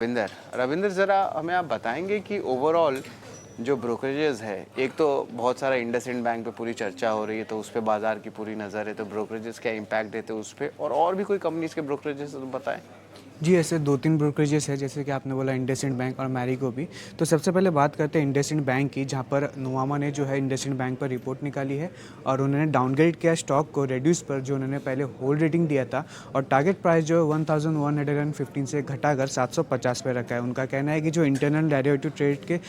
रविंदर रविंदर ज़रा हमें आप बताएंगे कि ओवरऑल जो ब्रोकरेजेस है, एक तो बहुत सारा इंडसइंड बैंक पे पूरी चर्चा हो रही है, तो उस पे बाजार की पूरी नज़र है, तो ब्रोकरेजेस क्या इम्पैक्ट देते हैं उस पे, और भी कोई कंपनीज के ब्रोकरेजेस तो बताएं। जी, ऐसे 2-3 ब्रोकरेजेस हैं जैसे कि आपने बोला इंडसइंड बैंक और मैरिको भी। तो सबसे पहले बात करते हैं इंडसइंड बैंक की, जहाँ पर नुवामा ने जो है इंडसइंड बैंक पर रिपोर्ट निकाली है और उन्होंने डाउनग्रेड किया स्टॉक को रिड्यूस पर, जो उन्होंने पहले होल्ड रेटिंग दिया था, और टारगेट प्राइस जो है 1115 से घटाकर 750 पे रखा है। उनका कहना है कि जो इंटरनल डेरिवेटिव ट्रेड के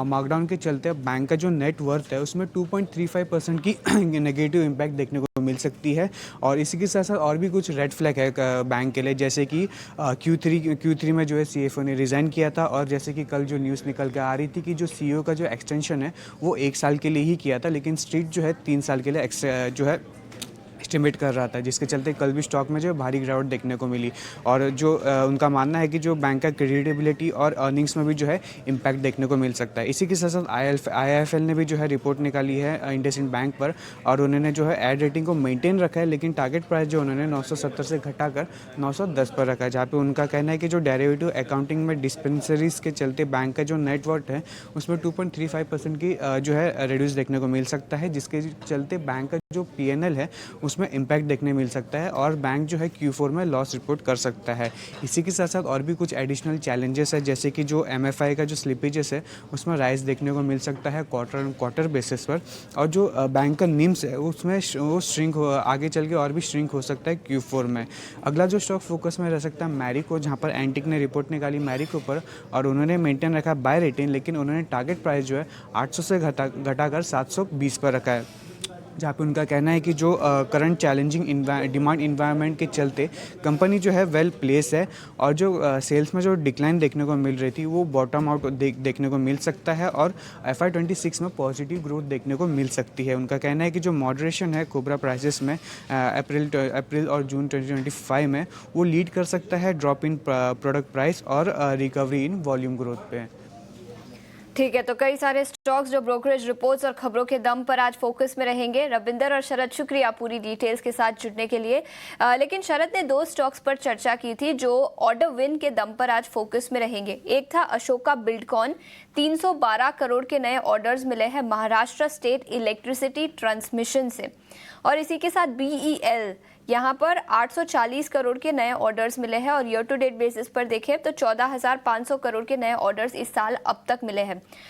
मार्कडाउन के चलते बैंक का जो नेट वर्थ है उसमें 2.35% की नेगेटिव इम्पैक्ट देखने को मिल सकती है। और इसी के साथ साथ और भी कुछ रेड फ्लैग है बैंक के लिए, जैसे कि क्यू थ्री में जो है सीएफओ ने रिज़ाइन किया था, और जैसे कि कल जो न्यूज़ निकल के आ रही थी कि जो सीईओ का जो एक्सटेंशन है वो 1 साल के लिए ही किया था, लेकिन स्ट्रीट जो है 3 साल के लिए जो है एस्टिमेट कर रहा था, जिसके चलते कल भी स्टॉक में जो है भारी गिरावट देखने को मिली। और जो उनका मानना है कि जो बैंक का क्रेडिटेबिलिटी और अर्निंग्स में भी जो है इम्पैक्ट देखने को मिल सकता है। इसी के साथ साथ आईआईएफएल ने भी जो है रिपोर्ट निकाली है इंडसइंड बैंक पर, और उन्होंने जो है एड रेटिंग को मेंटेन रखा है, लेकिन टारगेट प्राइस जो उन्होंने 970 से घटाकर 910 पर रखा है, जहाँ पे उनका कहना है कि जो डेरिवेटिव अकाउंटिंग में डिस्पेंसरीज के चलते बैंक का जो नेटवर्थ है उसमें 2.35% की जो है रिड्यूस देखने को मिल सकता है, जिसके चलते बैंक का जो पीएनएल है उसमें इम्पैक्ट देखने मिल सकता है, और बैंक जो है Q4 में लॉस रिपोर्ट कर सकता है। इसी के साथ साथ और भी कुछ एडिशनल चैलेंजेस है, जैसे कि जो एमएफआई का जो स्लिपेजेस है उसमें राइज देखने को मिल सकता है क्वार्टर बेसिस पर, और जो बैंक का निम्स है उसमें वो श्रिंक हो, आगे चल के और भी श्रिंक हो सकता है Q4 में। अगला जो स्टॉक फोकस में रह सकता है मैरिको, जहाँ पर एंटिक ने रिपोर्ट निकाली मैरिको पर, और उन्होंने मेंटेन रखा बाय रेटिंग, लेकिन उन्होंने टारगेट प्राइस जो है 800 से घटाकर 720 पर रखा है, जहाँ पे उनका कहना है कि जो करंट चैलेंजिंग डिमांड इन्वायरमेंट के चलते कंपनी जो है वेल प्लेस है, और जो सेल्स में जो डिक्लाइन देखने को मिल रही थी वो बॉटम आउट देखने को मिल सकता है, और FY26 में पॉजिटिव ग्रोथ देखने को मिल सकती है। उनका कहना है कि जो मॉडरेशन है कोबरा प्राइसेस में अप्रैल और जून 2025 में, वो लीड कर सकता है ड्रॉप इन प्रोडक्ट प्राइस और रिकवरी इन वॉल्यूम ग्रोथ पे। ठीक है, तो कई सारे स्टॉक्स जो ब्रोकरेज रिपोर्ट्स और खबरों के दम पर आज फोकस में रहेंगे। रविंदर और शरद, शुक्रिया पूरी डिटेल्स के साथ जुड़ने के लिए। लेकिन शरद ने 2 स्टॉक्स पर चर्चा की थी जो ऑर्डर विन के दम पर आज फोकस में रहेंगे। एक था अशोका बिल्डकॉन, 312 करोड़ के नए ऑर्डर्स मिले हैं महाराष्ट्र स्टेट इलेक्ट्रिसिटी ट्रांसमिशन से, और इसी के साथ BEL, यहाँ पर 840 करोड़ के नए ऑर्डर्स मिले हैं, और ईयर टू डेट बेसिस पर देखें तो 14,500 करोड़ के नए ऑर्डर्स इस साल अब तक मिले हैं।